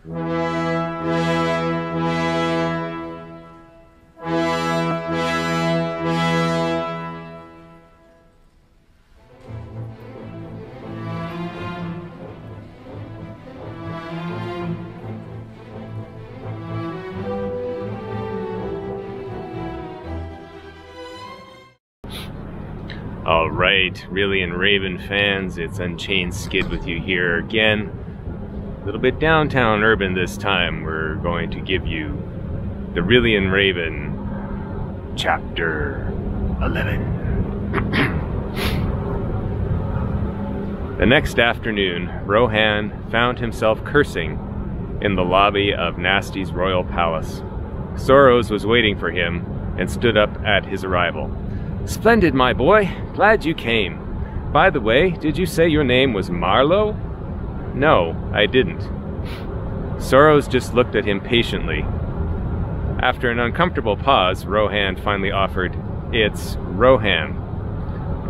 Alright, Rhylian Raven fans, it's Unchained.Skid with you here again. A little bit downtown urban this time. We're going to give you the Rhylian Raven Chapter 11. The next afternoon, Rohan found himself cursing in the lobby of Nasty's royal palace. Soros was waiting for him and stood up at his arrival. "Splendid, my boy. Glad you came. By the way, did you say your name was Marlowe?" "No, I didn't." Soros just looked at him patiently. After an uncomfortable pause, Rohan finally offered, "It's Rohan."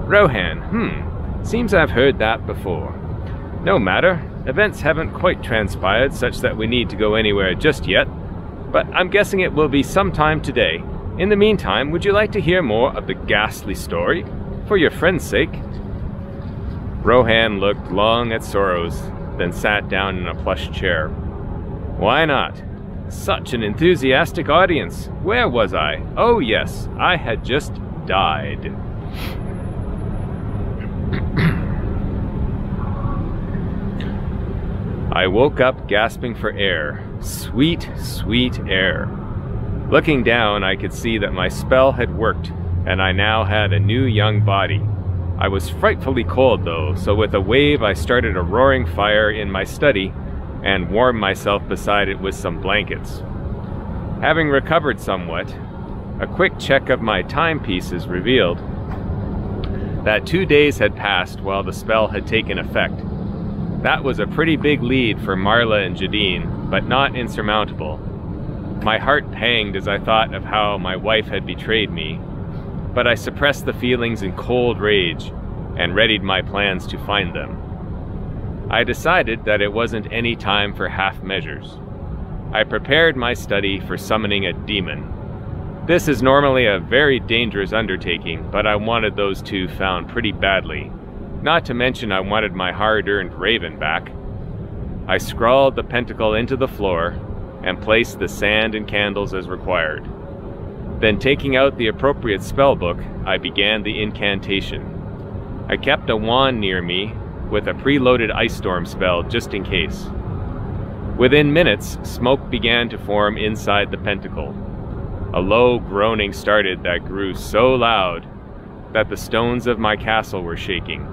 "Rohan, seems I've heard that before. No matter, events haven't quite transpired such that we need to go anywhere just yet, but I'm guessing it will be sometime today. In the meantime, would you like to hear more of the ghastly story? For your friend's sake." Rohan looked long at Soros, then sat down in a plush chair. "Why not? Such an enthusiastic audience. Where was I? Oh yes, I had just died." I woke up gasping for air. Sweet, sweet air. Looking down, I could see that my spell had worked, and I now had a new young body. I was frightfully cold though, so with a wave I started a roaring fire in my study and warmed myself beside it with some blankets. Having recovered somewhat, a quick check of my timepieces revealed that 2 days had passed while the spell had taken effect. That was a pretty big lead for Marla and Jadine, but not insurmountable. My heart panged as I thought of how my wife had betrayed me, but I suppressed the feelings in cold rage and readied my plans to find them. I decided that it wasn't any time for half measures. I prepared my study for summoning a demon. This is normally a very dangerous undertaking, but I wanted those two found pretty badly. Not to mention I wanted my hard-earned raven back. I scrawled the pentacle into the floor and placed the sand and candles as required. Then taking out the appropriate spellbook, I began the incantation. I kept a wand near me with a preloaded ice storm spell just in case. Within minutes, smoke began to form inside the pentacle. A low groaning started that grew so loud that the stones of my castle were shaking.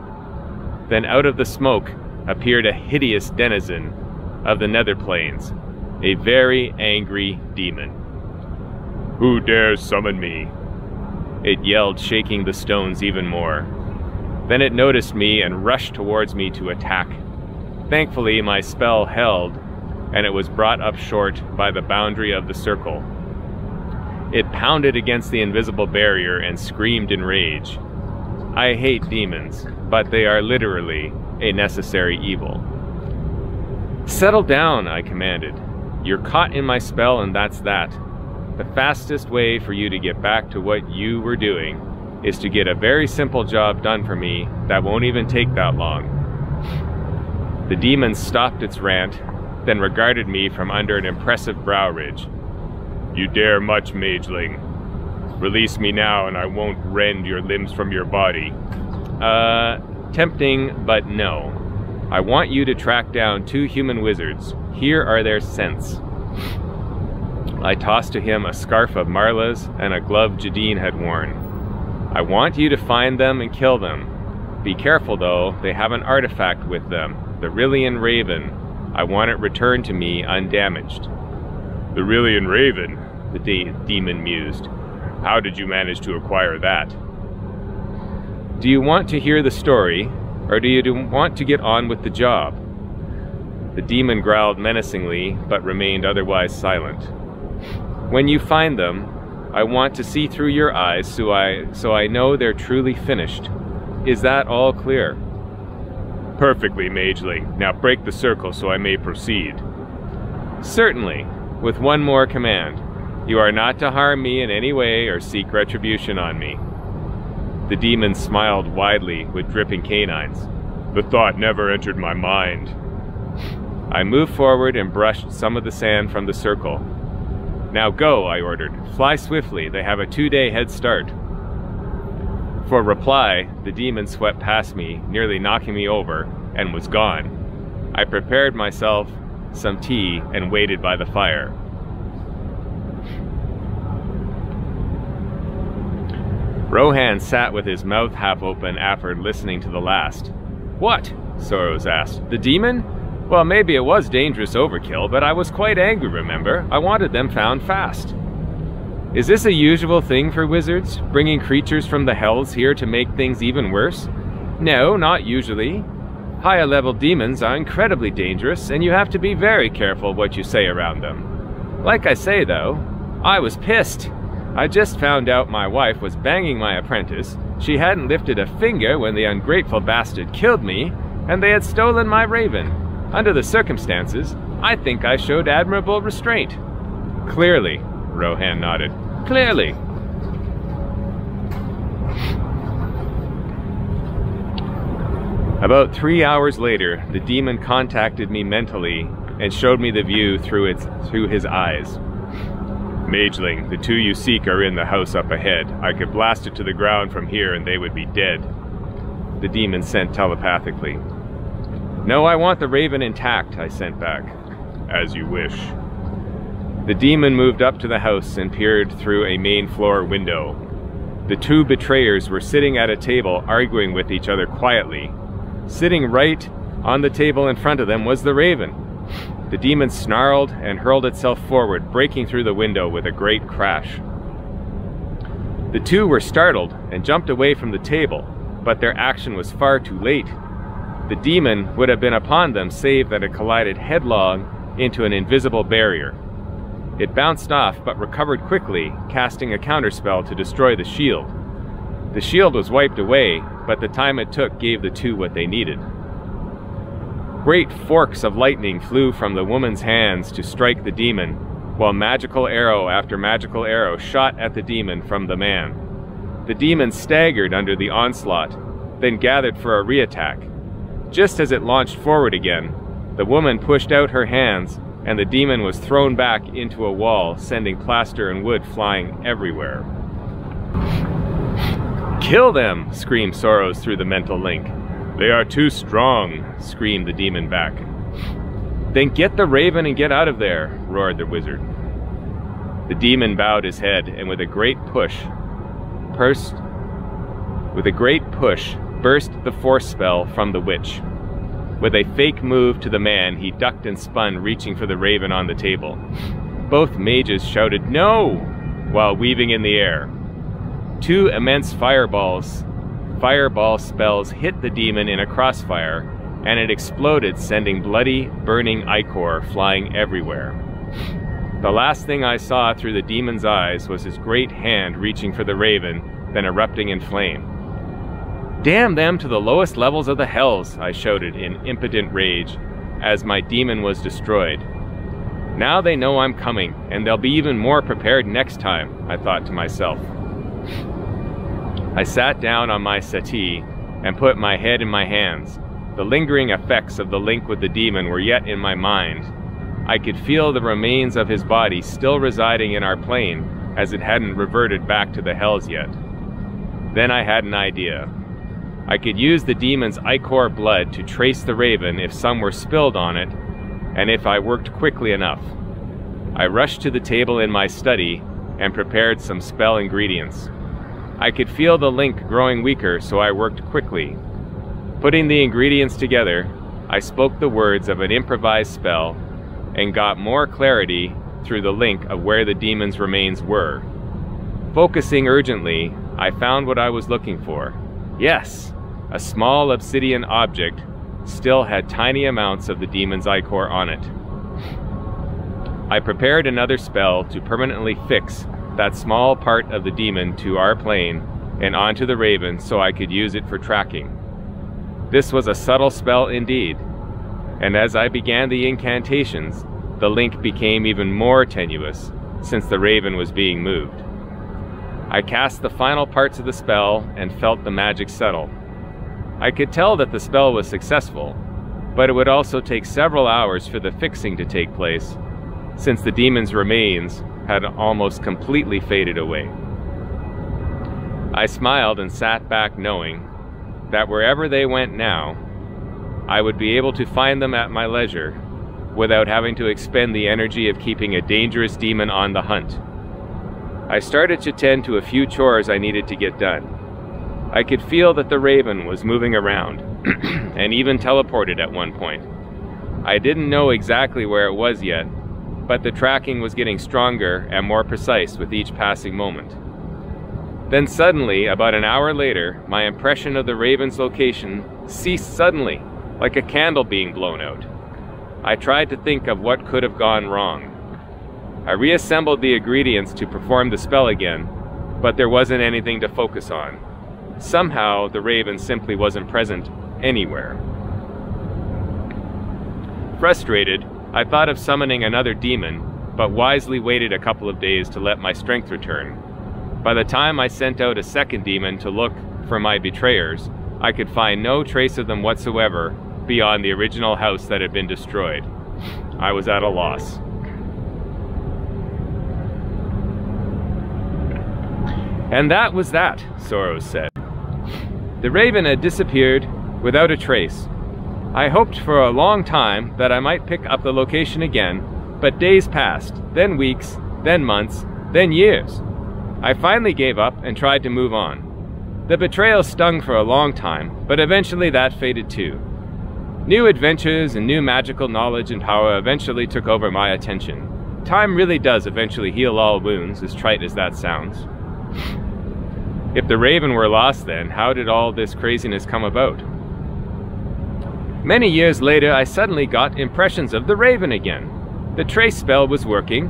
Then out of the smoke appeared a hideous denizen of the nether planes, a very angry demon. "Who dares summon me?" it yelled, shaking the stones even more. Then it noticed me and rushed towards me to attack. Thankfully, my spell held, and it was brought up short by the boundary of the circle. It pounded against the invisible barrier and screamed in rage. I hate demons, but they are literally a necessary evil. "Settle down," I commanded. "You're caught in my spell and that's that. The fastest way for you to get back to what you were doing is to get a very simple job done for me that won't even take that long." The demon stopped its rant, then regarded me from under an impressive brow ridge. "You dare much, mageling. Release me now and I won't rend your limbs from your body." Tempting, but no. I want you to track down 2 human wizards. Here are their scents. I tossed to him a scarf of Marla's and a glove Jadine had worn. "I want you to find them and kill them. Be careful though, they have an artifact with them, the Rhylian Raven. I want it returned to me undamaged." "The Rhylian Raven?" the demon mused. "How did you manage to acquire that?" "Do you want to hear the story, or do you want to get on with the job?" The demon growled menacingly, but remained otherwise silent. "When you find them, I want to see through your eyes so I know they're truly finished. Is that all clear?" "Perfectly, mageling. Now break the circle so I may proceed." Certainly, with one more command. You are not to harm me in any way or seek retribution on me. The demon smiled widely with dripping canines. The thought never entered my mind. I moved forward and brushed some of the sand from the circle. Now go, I ordered. Fly swiftly, they have a 2-day head start. For reply, the demon swept past me, nearly knocking me over, and was gone. I prepared myself some tea and waited by the fire. Rohan sat with his mouth half open after listening to the last. What? Soros asked. The demon? Well, maybe it was dangerous overkill, but I was quite angry, remember? I wanted them found fast. Is this a usual thing for wizards, bringing creatures from the hells here to make things even worse? No, not usually. Higher level demons are incredibly dangerous, and you have to be very careful what you say around them. Like I say though, I was pissed. I just found out my wife was banging my apprentice, she hadn't lifted a finger when the ungrateful bastard killed me, and they had stolen my raven. Under the circumstances, I think I showed admirable restraint. Clearly, Rohan nodded. Clearly. About 3 hours later, the demon contacted me mentally and showed me the view through his eyes. Mageling, the two you seek are in the house up ahead. I could blast it to the ground from here and they would be dead. The demon sent telepathically. No, I want the raven intact, I sent back. As you wish. The demon moved up to the house and peered through a main floor window. The two betrayers were sitting at a table arguing with each other quietly. Sitting right on the table in front of them was the raven. The demon snarled and hurled itself forward, breaking through the window with a great crash. The two were startled and jumped away from the table, but their action was far too late. The demon would have been upon them save that it collided headlong into an invisible barrier. It bounced off but recovered quickly, casting a counterspell to destroy the shield. The shield was wiped away, but the time it took gave the two what they needed. Great forks of lightning flew from the woman's hands to strike the demon, while magical arrow after magical arrow shot at the demon from the man. The demon staggered under the onslaught, then gathered for a re-attack. Just as it launched forward again, the woman pushed out her hands, and the demon was thrown back into a wall, sending plaster and wood flying everywhere. Kill them! Screamed Soros through the mental link. They are too strong, screamed the demon back. Then get the raven and get out of there, roared the wizard. The demon bowed his head, and with a great push, burst the force spell from the witch. With a fake move to the man, he ducked and spun, reaching for the raven on the table. Both mages shouted, "No!" while weaving in the air. Two immense fireball spells hit the demon in a crossfire, and it exploded, sending bloody, burning ichor flying everywhere. The last thing I saw through the demon's eyes was his great hand reaching for the raven, then erupting in flame. Damn them to the lowest levels of the hells, I shouted in impotent rage, as my demon was destroyed. Now they know I'm coming, and they'll be even more prepared next time, I thought to myself. I sat down on my settee and put my head in my hands. The lingering effects of the link with the demon were yet in my mind. I could feel the remains of his body still residing in our plane, as it hadn't reverted back to the hells yet. Then I had an idea. I could use the demon's ichor blood to trace the raven if some were spilled on it, and if I worked quickly enough. I rushed to the table in my study and prepared some spell ingredients. I could feel the link growing weaker, so I worked quickly. Putting the ingredients together, I spoke the words of an improvised spell and got more clarity through the link of where the demon's remains were. Focusing urgently, I found what I was looking for. Yes, a small obsidian object still had tiny amounts of the demon's ichor on it. I prepared another spell to permanently fix that small part of the demon to our plane and onto the raven so I could use it for tracking. This was a subtle spell indeed, and as I began the incantations, the link became even more tenuous since the Raven was being moved. I cast the final parts of the spell and felt the magic settle. I could tell that the spell was successful, but it would also take several hours for the fixing to take place, since the demon's remains had almost completely faded away. I smiled and sat back knowing that wherever they went now, I would be able to find them at my leisure without having to expend the energy of keeping a dangerous demon on the hunt. I started to tend to a few chores I needed to get done. I could feel that the Raven was moving around and even teleported at one point. I didn't know exactly where it was yet, but the tracking was getting stronger and more precise with each passing moment. Then suddenly, about an hour later, my impression of the Raven's location ceased suddenly, like a candle being blown out. I tried to think of what could have gone wrong. I reassembled the ingredients to perform the spell again, but there wasn't anything to focus on. Somehow, the Raven simply wasn't present anywhere. Frustrated, I thought of summoning another demon, but wisely waited a couple of days to let my strength return. By the time I sent out a second demon to look for my betrayers, I could find no trace of them whatsoever beyond the original house that had been destroyed. I was at a loss. And that was that, Soros said. The Raven had disappeared without a trace. I hoped for a long time that I might pick up the location again, but days passed, then weeks, then months, then years. I finally gave up and tried to move on. The betrayal stung for a long time, but eventually that faded too. New adventures and new magical knowledge and power eventually took over my attention. Time really does eventually heal all wounds, as trite as that sounds. If the Raven were lost then, how did all this craziness come about? Many years later, I suddenly got impressions of the Raven again. The trace spell was working,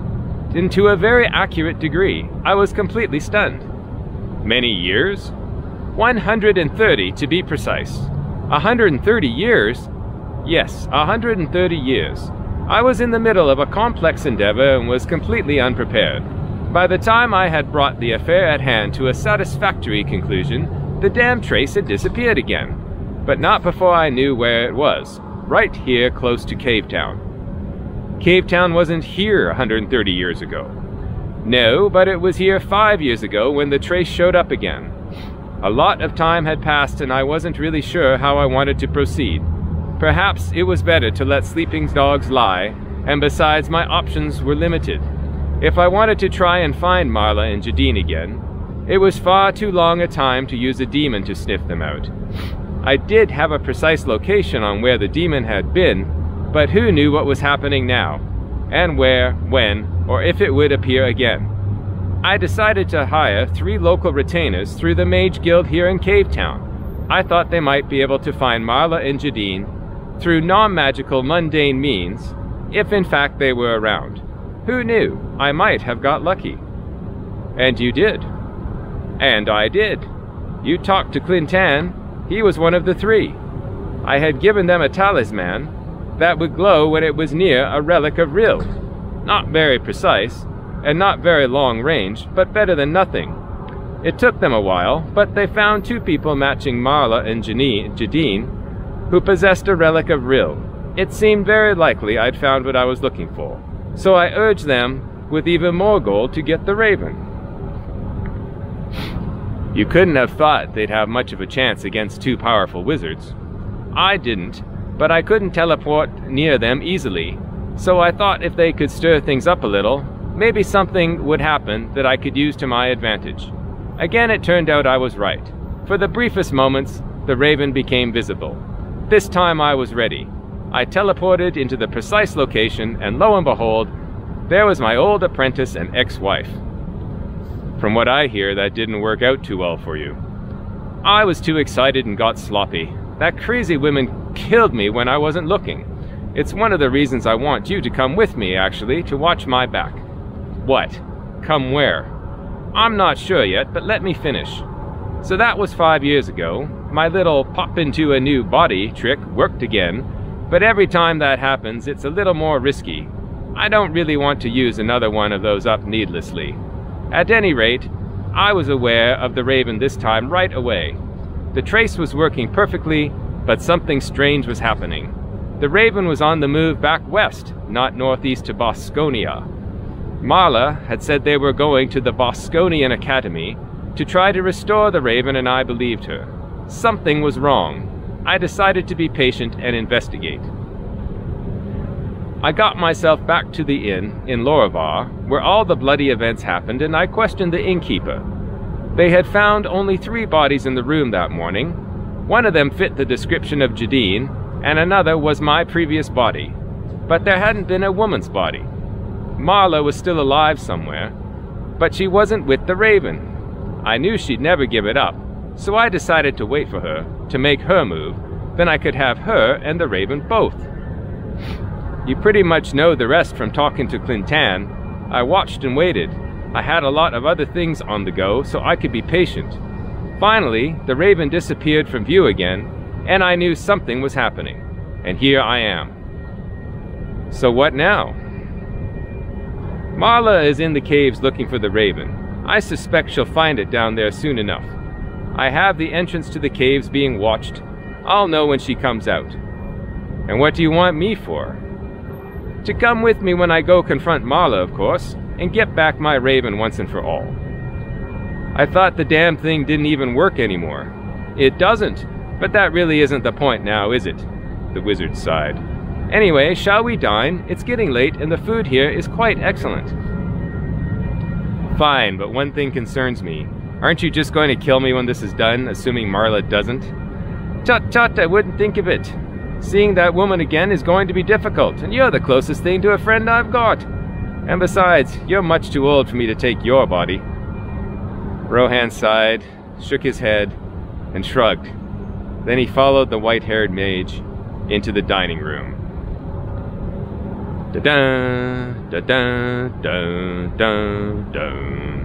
and to a very accurate degree. I was completely stunned. Many years? 130 to be precise. 130 years? Yes, 130 years. I was in the middle of a complex endeavor and was completely unprepared. By the time I had brought the affair at hand to a satisfactory conclusion, the damn trace had disappeared again. But not before I knew where it was. Right here, close to Cave Town. Cave Town wasn't here 130 years ago. No, but it was here 5 years ago when the trace showed up again. A lot of time had passed and I wasn't really sure how I wanted to proceed. Perhaps it was better to let sleeping dogs lie, and besides, my options were limited. If I wanted to try and find Marla and Jadine again, it was far too long a time to use a demon to sniff them out. I did have a precise location on where the demon had been, but who knew what was happening now, and where, when, or if it would appear again. I decided to hire 3 local retainers through the Mage Guild here in Cave Town. I thought they might be able to find Marla and Jadine through non-magical mundane means, if in fact they were around. Who knew? I might have got lucky. And you did. And I did. You talked to Clintan. He was one of the 3. I had given them a talisman that would glow when it was near a relic of Rhyl. Not very precise, and not very long range, but better than nothing. It took them a while, but they found 2 people matching Marla and Jadine who possessed a relic of Rhyl. It seemed very likely I'd found what I was looking for, so I urged them with even more gold to get the Raven. You couldn't have thought they'd have much of a chance against 2 powerful wizards. I didn't, but I couldn't teleport near them easily, so I thought if they could stir things up a little, maybe something would happen that I could use to my advantage. Again, it turned out I was right. For the briefest moments, the Raven became visible. This time I was ready. I teleported into the precise location, and lo and behold, there was my old apprentice and ex-wife. From what I hear, that didn't work out too well for you. I was too excited and got sloppy. That crazy woman killed me when I wasn't looking. It's one of the reasons I want you to come with me, actually, to watch my back. What? Come where? I'm not sure yet, but let me finish. So that was 5 years ago. My little pop into a new body trick worked again, but every time that happens, it's a little more risky. I don't really want to use another one of those up needlessly. At any rate, I was aware of the Raven this time right away. The trace was working perfectly, but something strange was happening. The Raven was on the move back west, not northeast to Bosconia. Marla had said they were going to the Bosconian Academy to try to restore the Raven, and I believed her. Something was wrong. I decided to be patient and investigate. I got myself back to the inn in Lorivar, where all the bloody events happened, and I questioned the innkeeper. They had found only 3 bodies in the room that morning. One of them fit the description of Jadine, and another was my previous body. But there hadn't been a woman's body. Marla was still alive somewhere, but she wasn't with the Raven. I knew she'd never give it up, so I decided to wait for her, to make her move. Then I could have her and the Raven both. You pretty much know the rest from talking to Clintan. I watched and waited. I had a lot of other things on the go, so I could be patient. Finally, the Raven disappeared from view again, and I knew something was happening. And here I am. So what now? Marla is in the caves looking for the Raven. I suspect she'll find it down there soon enough. I have the entrance to the caves being watched. I'll know when she comes out. And what do you want me for? To come with me when I go confront Marla, of course, and get back my Raven once and for all. I thought the damn thing didn't even work anymore. It doesn't, but that really isn't the point now, is it? The wizard sighed. Anyway, shall we dine? It's getting late and the food here is quite excellent. Fine, but one thing concerns me. Aren't you just going to kill me when this is done, assuming Marla doesn't? Tut tut, I wouldn't think of it. Seeing that woman again is going to be difficult, and you're the closest thing to a friend I've got. And besides, you're much too old for me to take your body. Rohan sighed, shook his head, and shrugged. Then he followed the white-haired mage into the dining room. Da-da, da-da, da-da, da.